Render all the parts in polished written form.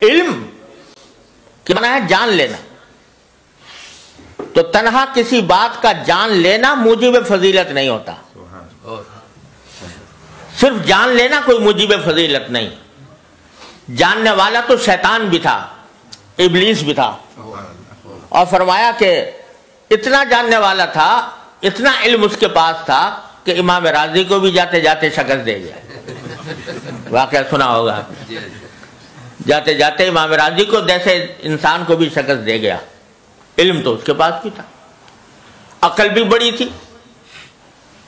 علم کیا معنی ہے؟ جان لینا. تو تنہا کسی بات کا جان لینا موجب فضیلت نہیں ہوتا. صرف جان لینا کوئی موجب فضیلت نہیں. جاننے والا تو شیطان بھی تھا، ابلیس بھی تھا، اور فرمایا کہ اتنا جاننے والا تھا، اتنا علم اس کے پاس تھا کہ امام راضی کو بھی جاتے جاتے شکست دے گیا. واقعہ سنا ہوگا. جاتے جاتے امام راضی کو جیسے انسان کو بھی شکست دے گیا. علم تو اس کے پاس بھی تھا. عقل بھی بڑی تھی.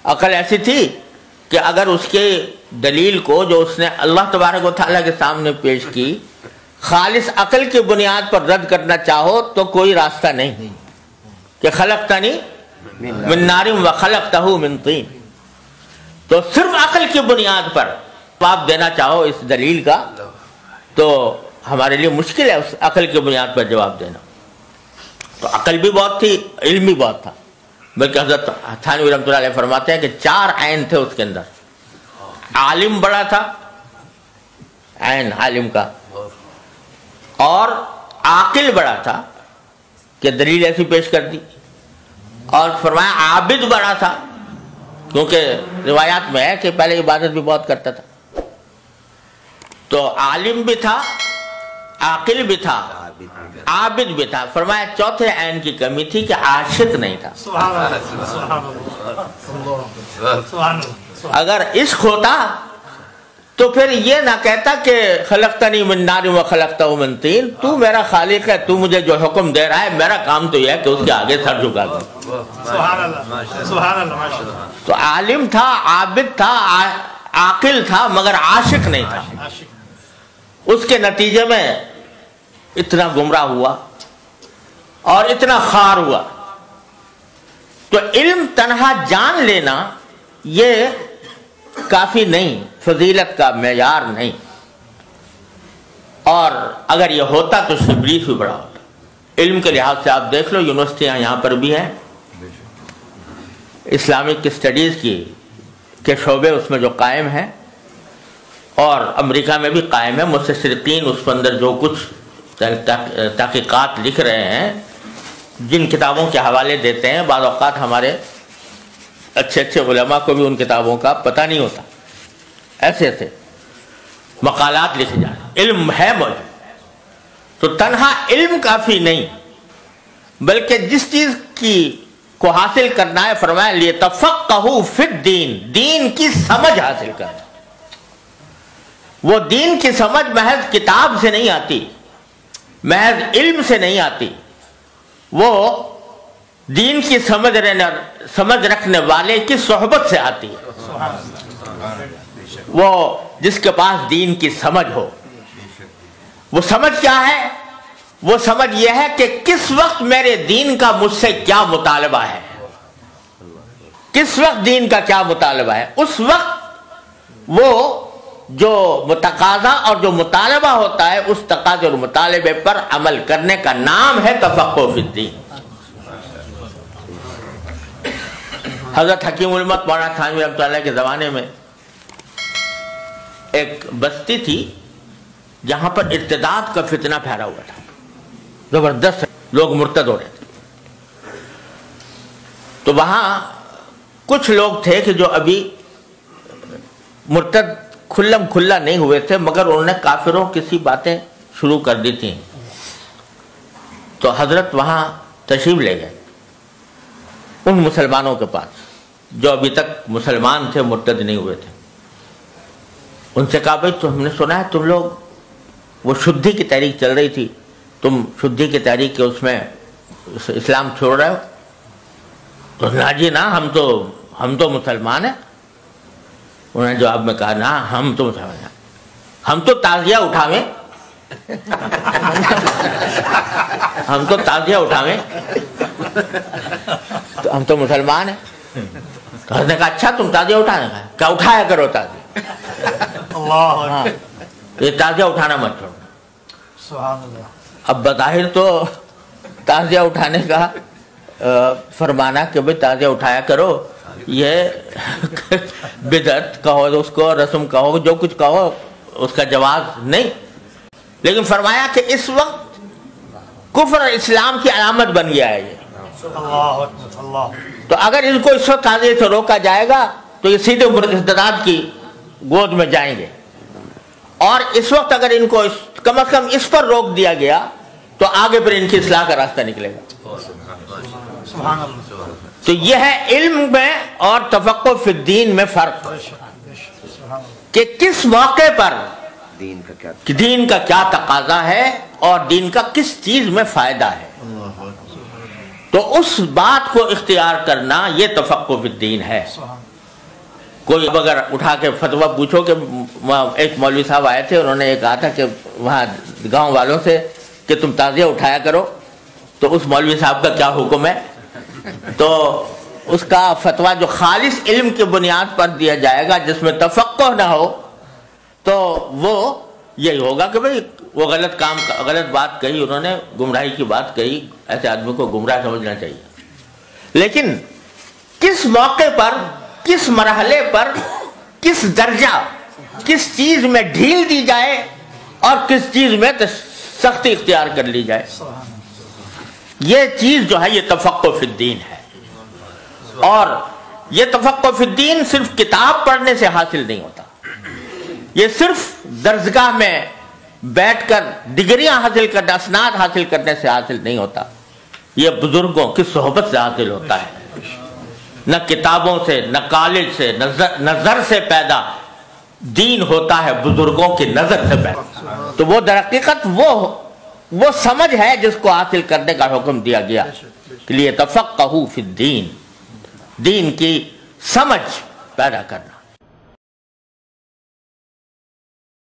عقل ایسی تھی کہ اگر اس کے دلیل کو جو اس نے اللہ تبارک و تعالیٰ کے سامنے پیش کی خالص عقل کی بنیاد پر رد کرنا چاہو تو کوئی راستہ نہیں کہ خلقتنی من نار وخلقتہ من طین. تو صرف عقل کی بنیاد پر جواب دینا چاہو اس دلیل کا تو ہمارے لیے مشکل ہے اس عقل کی بنیاد پر جواب دینا. تو عقل بھی بہت تھی، علم بھی بہت تھا. بلکہ حضرت تھانوی رحمۃ اللہ علیہ فرماتے ہیں کہ 4 عین تھے اس کے اندر. عالم بڑا تھا، عین عالم کا، اور عاقل بڑا تھا کہ دلیل ایسی پیش کر دی، اور فرمایا عابد بڑا تھا کیونکہ روایات میں ہے کہ پہلے عبادت بھی بہت کرتا تھا. تو عالم بھی تھا، عاقل بھی تھا، عابد بھی تھا. فرمایا چوتھے عین کی کمی تھی کہ عاشق نہیں تھا. اگر عشق ہوتا تو پھر یہ نہ کہتا کہ خلقتنی من نار و خلقتہ من طین. تو میرا خالق ہے، تو مجھے جو حکم دے رہا ہے، میرا کام تو یہ ہے کہ اس کے آگے سر جھکا دوں. تو عالم تھا، عابد تھا، عاقل تھا، مگر عاشق نہیں تھا. اس کے نتیجے میں اتنا گمراہ ہوا اور اتنا خار ہوا. تو علم تنہا جان لینا یہ کافی نہیں، فضیلت کا معیار نہیں. اور اگر یہ ہوتا تو ابلیس بھی بڑا ہوتا. علم کے لحاظ سے آپ دیکھ لو، یونیورسٹیاں یہاں پر بھی ہیں، اسلامک اسٹڈیز کی کے شعبے اس میں جو قائم ہیں، اور امریکہ میں بھی قائم ہے. مستشرقین اس کے اندر جو کچھ تحقیقات لکھ رہے ہیں، جن کتابوں کے حوالے دیتے ہیں، بعض اوقات ہمارے اچھے اچھے علماء کو بھی ان کتابوں کا پتہ نہیں ہوتا. ایسے ایسے مقالات لکھے جا رہے. علم ہے موجود. تو تنہا علم کافی نہیں، بلکہ جس چیز کی کو حاصل کرنا ہے، فرمایا لیتفقہوا فی الدین، دین کی سمجھ حاصل کرنا. وہ دین کی سمجھ محض کتاب سے نہیں آتی، محض علم سے نہیں آتی. وہ دین کی سمجھ رکھنے والے کی صحبت سے آتی ہے. وہ جس کے پاس دین کی سمجھ ہو. وہ سمجھ کیا ہے؟ وہ سمجھ یہ ہے کہ کس وقت میرے دین کا مجھ سے کیا مطالبہ ہے، کس وقت دین کا کیا مطالبہ ہے. اس وقت وہ جو متقاضا اور جو مطالبہ ہوتا ہے، اس تقاضے اور مطالبے پر عمل کرنے کا نام ہے تفقہ فی الدین. حضرت حکیم الامت مولانا تھانوی رحمۃ اللہ کے زمانے میں ایک بستی تھی جہاں پر ارتداد کا فتنہ پھیلا ہوا تھا. زبردست لوگ مرتد ہو رہے تھے. تو وہاں کچھ لوگ تھے کہ جو ابھی مرتد کھلم کھلا نہیں ہوئے تھے، مگر انہوں نے کافروں کی سی باتیں شروع کر دی تھیں. تو حضرت وہاں تشریف لے گئے ان مسلمانوں کے پاس جو ابھی تک مسلمان تھے، مرتد نہیں ہوئے تھے. ان سے کہا بھائی تو ہم نے سنا ہے تم لوگ وہ شدھی کی تحریک چل رہی تھی، تم شدھی کی تحریک کے اس میں اسلام چھوڑ رہے ہو؟ تو نا جی نا، ہم تو مسلمان ہیں. انہوں نے جواب میں کہا نا، ہم تو مسلمان ہیں، ہم تو تعزیہ اٹھاویں، ہم تو تعزیہ اٹھاویں، تو ہم تو مسلمان ہیں. تو حضرت نے کہا اچھا تم تعزیہ اٹھانے کا کیا؟ اٹھایا کرو تعزیہ. ہاں، یہ تعزیہ اٹھانا مت چھوڑنا. اب بظاہر تو تعزیہ اٹھانے کا فرمانا کہ بھئی تعزیہ اٹھایا کرو، یہ بدعت کہو، اس کو رسم کہو، جو کچھ کہو، اس کا جواز نہیں. لیکن فرمایا کہ اس وقت کفر اور اسلام کی علامت بن گیا ہے یہ. تو اگر ان کو اس وقت تعزیے سے روکا جائے گا تو یہ سیدھے مرتدات کی گود میں جائیں گے. اور اس وقت اگر ان کو کم از کم اس پر روک دیا گیا تو آگے پھر ان کی اصلاح کا راستہ نکلے گا. تو یہ ہے علم میں اور تفقہ فی الدین میں فرق کہ کس موقع پر دین کا کیا تقاضا ہے اور دین کا کس چیز میں فائدہ ہے. تو اس بات کو اختیار کرنا یہ تفقہ فی الدین ہے. کوئی اگر اٹھا کے فتویٰ پوچھو کہ ایک مولوی صاحب آئے تھے, انہوں نے یہ کہا تھا کہ وہاں گاؤں والوں سے کہ تم تعزیہ اٹھایا کرو, تو اس مولوی صاحب کا کیا حکم ہے؟ تو اس کا فتویٰ جو خالص علم کی بنیاد پر دیا جائے گا جس میں تفقہ نہ ہو تو وہ یہی ہوگا کہ بھئی وہ غلط بات کہی, انہوں نے گمراہی کی بات کہی, ایسے آدمی کو گمراہ سمجھنا چاہیے. لیکن کس موقع پر, کس مرحلے پر, کس درجہ, کس چیز میں ڈھیل دی جائے اور کس چیز میں سختی اختیار کر لی جائے, یہ چیز جو ہے یہ تفقہ فی الدین ہے. اور یہ تفقہ فی الدین صرف کتاب پڑھنے سے حاصل نہیں ہوتا, یہ صرف درسگاہ میں بیٹھ کر ڈگریاں حاصل کرنے, اسناد حاصل کرنے سے حاصل نہیں ہوتا, یہ بزرگوں کی صحبت سے حاصل ہوتا ہے. نہ کتابوں سے, نہ کالج سے, نظر سے پیدا دین ہوتا ہے, بزرگوں کی نظر سے پیدا. تو وہ در حقیقت وہ سمجھ ہے جس کو حاصل کرنے کا حکم دیا گیا کہ لیے تفقہوا فی الدین, دین کی سمجھ پیدا کرنا.